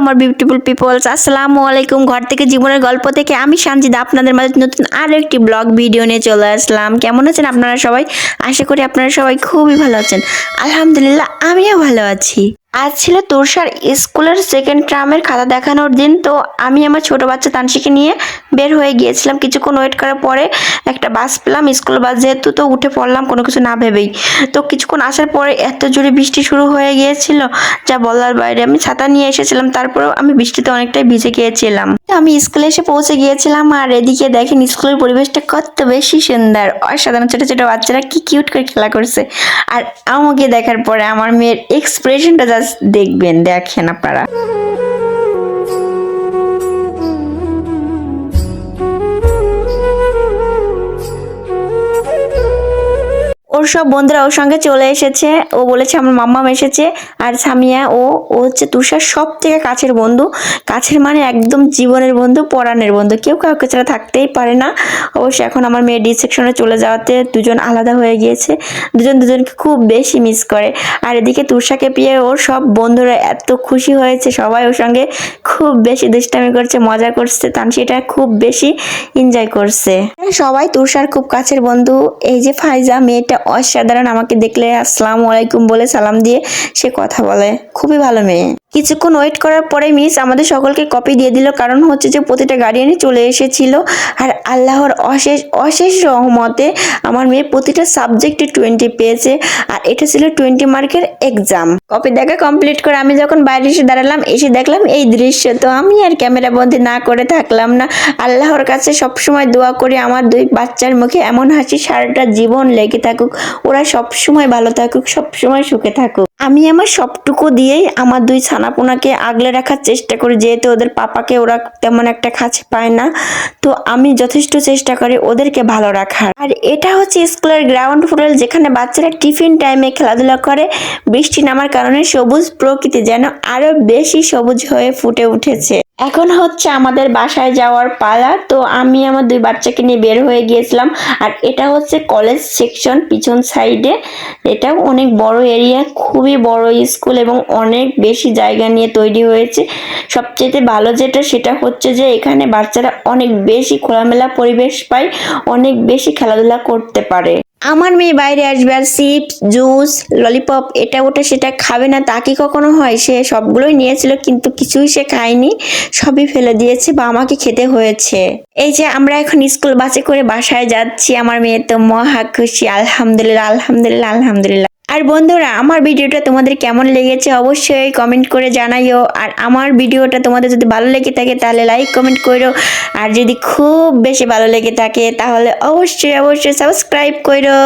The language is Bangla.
আমার বিউটিফুল পিপলস, আসসালামু আলাইকুম। ঘর থেকে জীবনের গল্প থেকে আমি সানজিদা আপনাদের মাঝে নতুন আরও একটি ব্লগ ভিডিও নিয়ে চলে আসলাম। কেমন আছেন আপনারা সবাই? আশা করি আপনারা সবাই খুবই ভালো আছেন। আলহামদুলিল্লাহ, আমিও ভালো আছি। আজ ছিল তুষার স্কুলের সেকেন্ড টার্মের খাতা দেখানোর দিন। তো আমি আমার ছোট বাচ্চা তানসিকে নিয়ে বের হয়ে গিয়েছিলাম। কিছুক্ষণ ওয়েট করার পরে একটা বাস পেলাম, স্কুল বাস যেহেতু, তো উঠে পড়লাম কোনো কিছু না ভেবেই। তো কিছুক্ষণ আসার পরে এত জোরে বৃষ্টি শুরু হয়ে গিয়েছিল যা বলার বাইরে। আমি ছাতা নিয়ে এসেছিলাম, তারপরেও আমি বৃষ্টিতে অনেকটাই ভিজে গিয়েছিলাম। আমি স্কুলে এসে পৌঁছে গিয়েছিলাম, আর এদিকে দেখেন স্কুলের পরিবেশটা কত বেশি সুন্দর। অসাধারণ ছোট ছোট বাচ্চারা কি কিউট করে খেলা করছে। আর আমাকে দেখার পরে আমার মেয়ের এক্সপ্রেশনটা জাস্ট দেখবেন, দেখেন আপনারা। ওর সব বন্ধুরা ওর সঙ্গে চলে এসেছে। ও বলেছে আমার মাম্মাম এসেছে। আর সামিয়া ও হচ্ছে তুষার সব থেকে কাছের বন্ধু। কাছের মানে একদম জীবনের বন্ধু, পরাণের বন্ধু, কেউ কাউকে ছাড়া থাকতেই পারে না। অবশ্য এখন আমার মেয়ে ডি সেকশনে চলে যাওয়াতে দুজন আলাদা হয়ে গিয়েছে, দুজন দুজনকে খুব বেশি মিস করে। আর এদিকে তুষারকে পেয়ে ওর সব বন্ধুরা এত খুশি হয়েছে, সবাই ওর সঙ্গে খুব বেশি দুষ্টামি করছে, মজা করছে। তানসি এটা খুব বেশি এনজয় করছে। সবাই তুষার খুব কাছের বন্ধু। এই যে ফাইজা, মেয়েটা অসাধারণ। আমাকে দেখলে আসসালামু আলাইকুম বলে সালাম দিয়ে সে কথা বলে, খুবই ভালো মেয়ে। কিছুক্ষণ ওয়েট করার পরে মিস আমাদের সকলকে কপি দিয়ে দিল, কারণ হচ্ছে যে প্রতিটা গার্ডিয়ানই চলে এসেছিল। আর আল্লাহর অশেষ অশেষ রহমতে আমার মেয়ে প্রতিটা সাবজেক্টে 20 পেয়েছে। আর এটা ছিল 20 মার্কের এক্সাম। কপি দেখা কমপ্লিট করে আমি যখন বাইরে এসে দাঁড়ালাম, এসে দেখলাম এই দৃশ্য। তো আমি আর ক্যামেরা বন্দি না করে থাকলাম না। আল্লাহর কাছে সবসময় দোয়া করি আমার দুই বাচ্চার মুখে এমন হাসি সারাটা জীবন লেগে থাকুক, ওরা সবসময় ভালো থাকুক, সবসময় সুখে থাকুক। আমি আমার সবটুকু দিয়েই আমার দুই ছানাপোনাকে আগলে রাখার চেষ্টা করি, যেহেতু ওদের পাপাকে ওরা তেমন একটা কাছে পায় না। তো আমি যথেষ্ট চেষ্টা করি ওদেরকে ভালো রাখার। আর এটা হচ্ছে স্কুলের গ্রাউন্ড ফ্লোর, যেখানে বাচ্চারা টিফিন টাইমে খেলাধুলা করে। বৃষ্টি নামার কারণে সবুজ প্রকৃতি যেন আরো বেশি সবুজ হয়ে ফুটে উঠেছে। এখন হচ্ছে আমাদের বাসায় যাওয়ার পালা। তো আমি আমার দুই বাচ্চাকে নিয়ে বের হয়ে গিয়েছিলাম। আর এটা হচ্ছে কলেজ সেকশন, পিছন সাইডে। এটাও অনেক বড় এরিয়া, খুবই বড় স্কুল এবং অনেক বেশি জায়গা নিয়ে তৈরি হয়েছে। সবচেয়ে ভালো যেটা, সেটা হচ্ছে যে এখানে বাচ্চারা অনেক বেশি খোলামেলা পরিবেশ পায়, অনেক বেশি খেলাধুলা করতে পারে। আমার মেয়ে বাইরে আসবে আর চিপস, জুস, ললিপপ, এটা ওটা সেটা খাবে না তা কি কখনো হয়? সে সবগুলোই নিয়েছিল, কিন্তু কিছুই সে খায়নি, সবই ফেলে দিয়েছে বা আমাকে খেতে হয়েছে। এই যে আমরা এখন স্কুল বাসে করে বাসায় যাচ্ছি, আমার মেয়ে তো মহা খুশি। আলহামদুলিল্লাহ, আলহামদুলিল্লাহ, আলহামদুলিল্লাহ। আর বন্ধুরা, আমার ভিডিওটা তোমাদের কেমন লেগেছে অবশ্যই কমেন্ট করে জানাইও। আর আমার ভিডিওটা তোমাদের যদি ভালো লেগে থাকে তাহলে লাইক কমেন্ট করো। আর যদি খুব বেশি ভালো লেগে থাকে তাহলে অবশ্যই অবশ্যই সাবস্ক্রাইব করো।